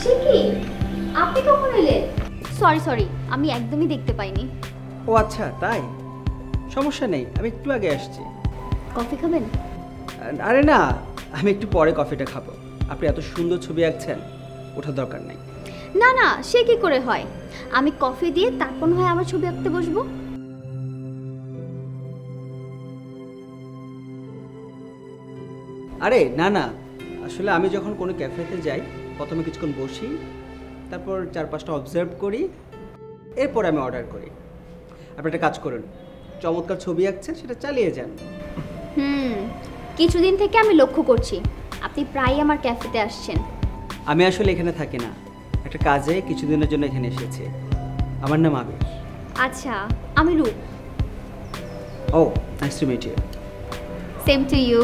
সে কি, আপনি কখন এলেন? সরি সরি, আমি একদমই দেখতে পাইনি। ও আচ্ছা, তাই? সমস্যা নেই, আমি একটু আগে আসছি। কফি খাবেন? আরে না, আমি একটু পরে কফিটা খাবো। আপনি এত সুন্দর ছবি আঁকছেন, ওঠার দরকার নেই। না না, সে কি করে হয়? আমি কফি দিয়ে তারপর হয় আমার ছবি আঁকতে বসবো। আরে না না, আসলে আমি যখন কোনো ক্যাফেতে যাই প্রথমে কিছুক্ষণ বসি, তারপর 4-5টা অবজার্ভ করি, এরপর আমি অর্ডার করি। আপনি একটা কাজ করুন, চমৎকার ছবি আঁকছেন, সেটা চালিয়ে যান। কিছুদিন থেকে আমি লক্ষ্য করছি আপনি প্রায়ই আমার ক্যাফেতে আসছেন। আমি আসলে এখানে থাকি না, একটা কাজে কিছুদিনের জন্য এখানে এসেছি। আমার নাম আবির। আচ্ছা, আমি রূপ। ও, nice to meet you. Same to you.